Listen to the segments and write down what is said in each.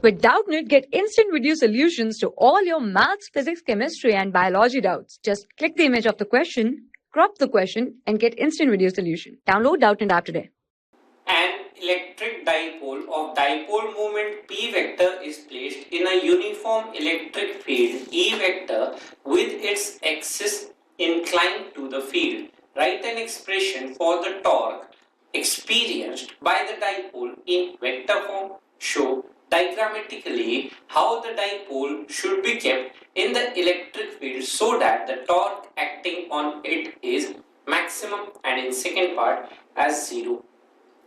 With Doubtnut, get instant video solutions to all your maths, physics, chemistry, and biology doubts. Just click the image of the question, crop the question, and get instant video solution. Download Doubtnut app today. An electric dipole of dipole moment P vector is placed in a uniform electric field E vector with its axis inclined to the field. Write an expression for the torque experienced by the dipole in vector form. Show diagrammatically how the dipole should be kept in the electric field so that the torque acting on it is maximum, and in second part as 0.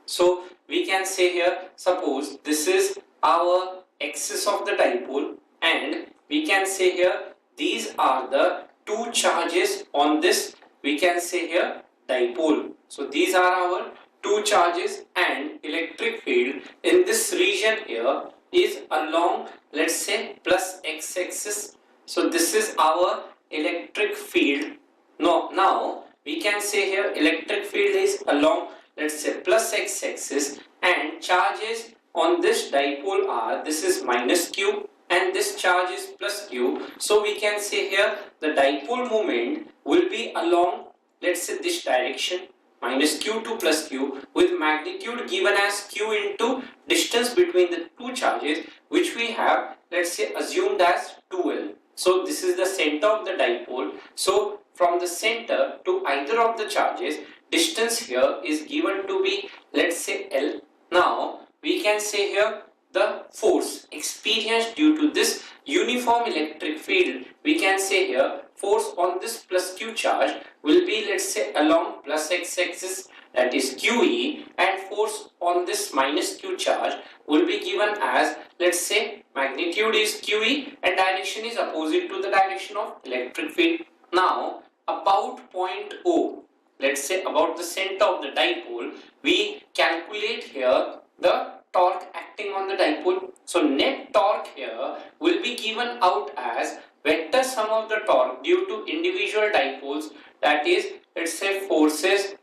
So we can say here, suppose this is our axis of the dipole, and we can say here these are the two charges on this, we can say here, dipole. So these are our two charges, and electric field in this region here is along, let's say, plus x-axis. So this is our electric field. Now we can say here electric field is along, let's say, plus x-axis, and charges on this dipole are, this is minus q and this charge is plus q. So we can say here the dipole moment will be along, let's say, this direction, minus q to plus q, with magnitude given as q into distance between the two charges, which we have, let's say, assumed as 2l. So this is the center of the dipole. So from the center to either of the charges, distance here is given to be, let's say, L. Now we can say here the force experienced due to this uniform electric field, we can say here force on this plus q charge will be, let's say, along plus x-axis, that is QE, and force on this minus q charge will be given as, let's say, magnitude is QE and direction is opposite to the direction of electric field. Now about point O, let's say about the center of the dipole, we calculate here the torque acting on the dipole. So net torque here will be given out as vector sum of the torque due to individual dipoles, that is, let's say, forces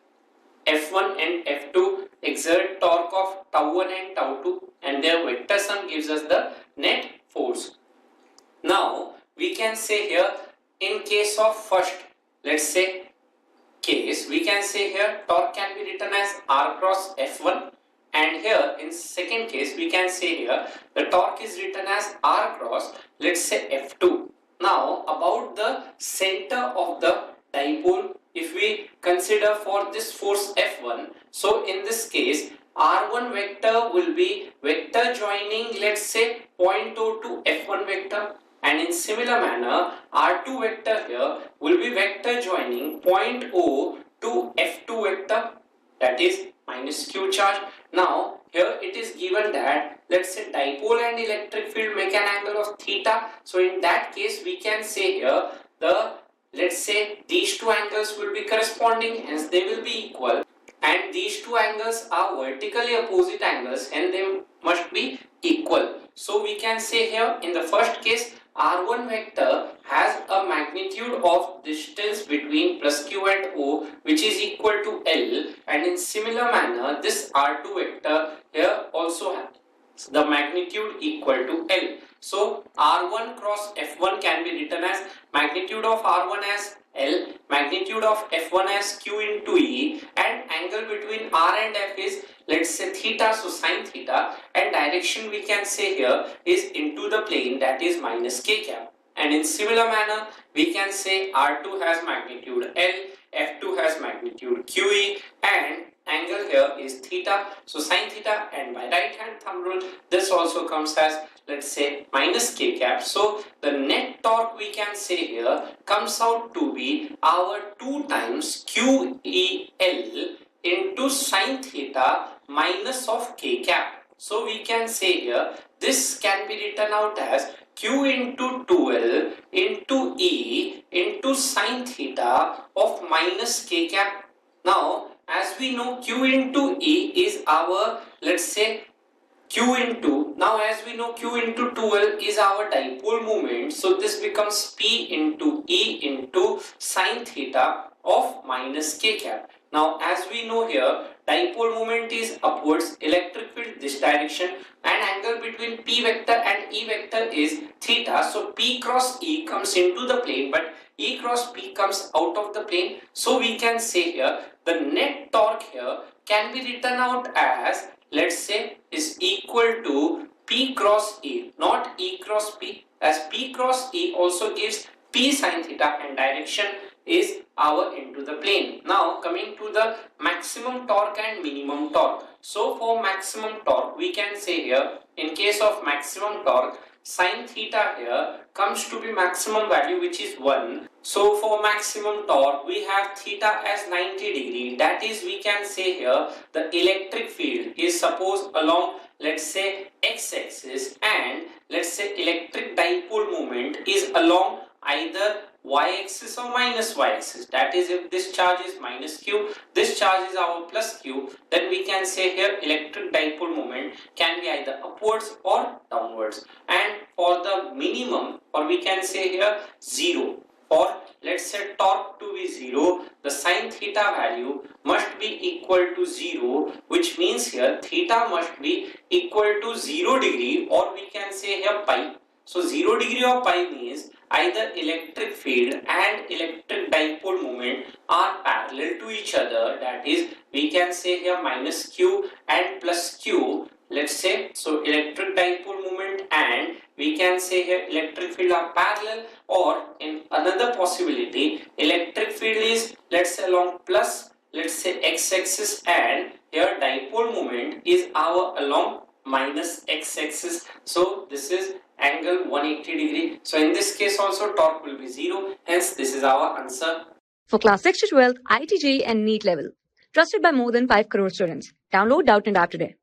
F1 and F2 exert torque of tau 1 and tau 2, and their vector sum gives us the net force. Now we can say here in case of first, let's say, case, we can say here torque can be written as R cross F1, and here in second case we can say here the torque is written as R cross, let's say, F2. Now about the center of the dipole, if we consider for this force F1, so in this case R1 vector will be vector joining, let's say, point O to F1 vector, and in similar manner R2 vector here will be vector joining point O to F2 vector, that is minus q charge. Now here it is given that, let's say, dipole and electric field make an angle of theta. So in that case we can say here the, let's say, these two angles will be corresponding, hence they will be equal, and these two angles are vertically opposite angles and they must be equal. So we can say here in the first case R1 vector has a magnitude of distance between plus q and O, which is equal to L, and in similar manner this R2 vector here also has the magnitude equal to L. So R1 cross F1 can be written as magnitude of R1 as L, magnitude of F1 as Q into E, and angle between R and F is, let's say, theta, so sine theta, and direction we can say here is into the plane, that is minus k cap. And in similar manner we can say R2 has magnitude L, F2 has magnitude QE, and angle here is theta, so sine theta, and by right hand thumb rule this also comes as, let's say, minus k cap. So the net torque we can say here comes out to be our 2 times QEL into sine theta minus of k cap. So we can say here this can be written out as Q into 2L into E into sine theta of minus k cap. Now as we know Q into E is our, let's say, Q into 2L is our dipole moment, so this becomes P into E into sine theta of minus k cap. Now as we know here dipole moment is upwards, electric field this direction, and angle between P vector and E vector is theta. So P cross E comes into the plane, but E cross P comes out of the plane. So we can say here the net torque here can be written out as, let's say, is equal to P cross E, not E cross P, as P cross E also gives P sin theta and direction is our into the plane. Now coming to the maximum torque and minimum torque. So for maximum torque we can say here, in case of maximum torque, sin theta here comes to be maximum value, which is 1. So for maximum torque we have theta as 90 degree. That is, we can say here the electric field is suppose along, let's say, x-axis, and let's say electric dipole moment is along either y-axis or minus y-axis. That is, if this charge is minus q, this charge is our plus q, then we can say here electric dipole moment can be either upwards or downwards. And for the minimum, or we can say here 0, or let's say torque to be 0, the sin theta value must be equal to 0, which means here theta must be equal to 0 degree, or we can say here pi. So 0 degree of pi means either electric field and electric dipole moment are parallel to each other. That is, we can say here minus q and plus q, let's say. So electric dipole moment and we can say here electric field are parallel, or in another possibility electric field is, let's say, along plus, let's say, x-axis, and here dipole moment is our along minus x-axis. So this is angle 180 degree. So in this case also torque will be 0. Hence this is our answer. For class 6 to 12, IIT JEE and NEET level. Trusted by more than 5 crore students. Download Doubtnut app today.